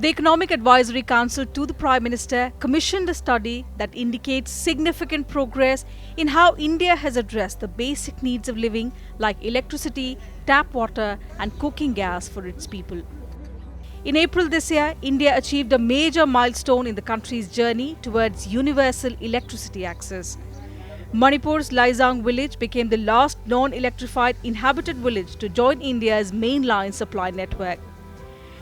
The Economic Advisory Council to the Prime Minister commissioned a study that indicates significant progress in how India has addressed the basic needs of living like electricity, tap water and cooking gas for its people. In April this year, India achieved a major milestone in the country's journey towards universal electricity access. Manipur's Laizang village became the last non-electrified inhabited village to join India's mainline supply network.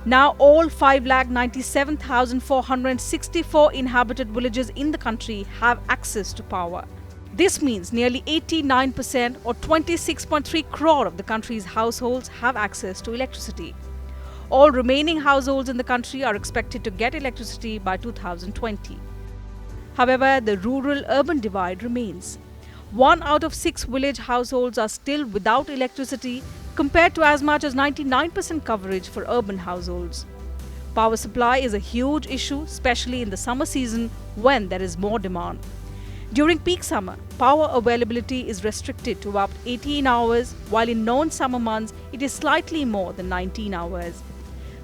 Now all 5,97,464 inhabited villages in the country have access to power. This means nearly 89% or 26.3 crore of the country's households have access to electricity. All remaining households in the country are expected to get electricity by 2020. However, the rural-urban divide remains. 1 out of 6 village households are still without electricity compared to as much as 99% coverage for urban households. Power supply is a huge issue, especially in the summer season when there is more demand. During peak summer, power availability is restricted to about 18 hours, while in non-summer months it is slightly more than 19 hours.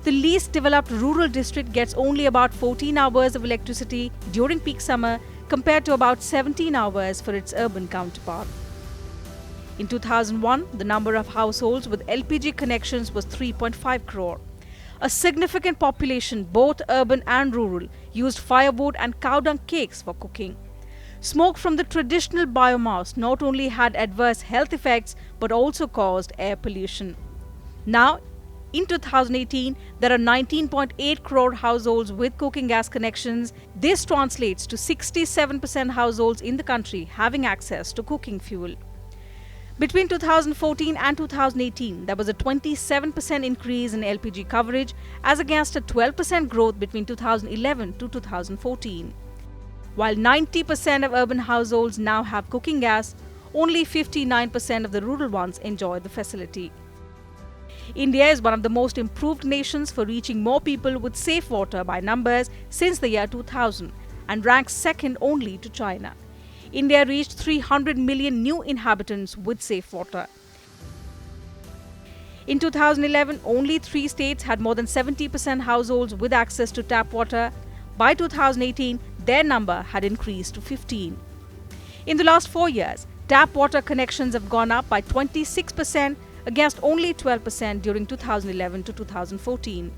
The least developed rural district gets only about 14 hours of electricity during peak summer compared to about 17 hours for its urban counterpart. In 2001, the number of households with LPG connections was 3.5 crore. A significant population, both urban and rural, used firewood and cow dung cakes for cooking. Smoke from the traditional biomass not only had adverse health effects but also caused air pollution. Now, in 2018, there are 19.8 crore households with cooking gas connections. This translates to 67% households in the country having access to cooking fuel. Between 2014 and 2018, there was a 27% increase in LPG coverage as against a 12% growth between 2011 to 2014. While 90% of urban households now have cooking gas, only 59% of the rural ones enjoy the facility. India is one of the most improved nations for reaching more people with safe water by numbers since the year 2000 and ranks second only to China. India reached 300 million new inhabitants with safe water. In 2011, only 3 states had more than 70% households with access to tap water. By 2018, their number had increased to 15. In the last 4 years, tap water connections have gone up by 26% against only 12% during 2011 to 2014.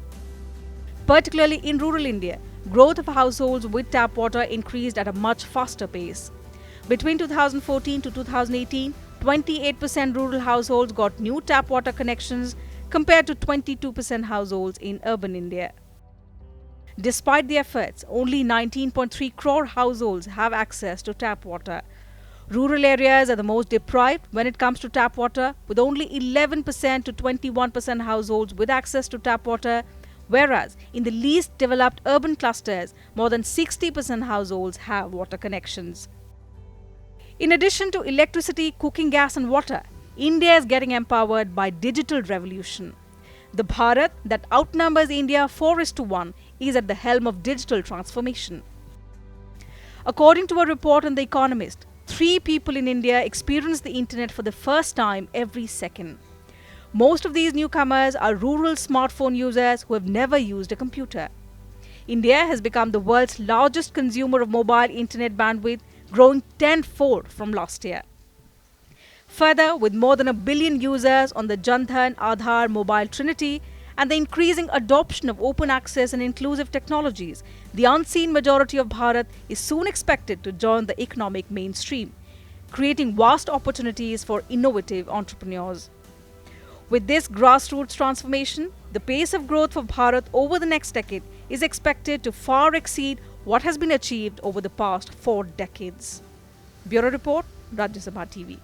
Particularly in rural India, growth of households with tap water increased at a much faster pace. Between 2014 to 2018, 28% rural households got new tap water connections compared to 22% households in urban India. Despite the efforts, only 19.3 crore households have access to tap water. Rural areas are the most deprived when it comes to tap water, with only 11% to 21% households with access to tap water, whereas in the least developed urban clusters, more than 60% households have water connections. In addition to electricity, cooking gas and water, India is getting empowered by digital revolution. The Bharat that outnumbers India 4:1 is at the helm of digital transformation. According to a report in The Economist, 3 people in India experience the internet for the first time every second. Most of these newcomers are rural smartphone users who have never used a computer. India has become the world's largest consumer of mobile internet bandwidth, growing tenfold from last year. Further, with more than 1 billion users on the Jan Dhan Aadhaar mobile trinity and the increasing adoption of open access and inclusive technologies, the unseen majority of Bharat is soon expected to join the economic mainstream, creating vast opportunities for innovative entrepreneurs. With this grassroots transformation, the pace of growth for Bharat over the next decade is expected to far exceed what has been achieved over the past 4 decades. Bureau Report, Rajya Sabha TV.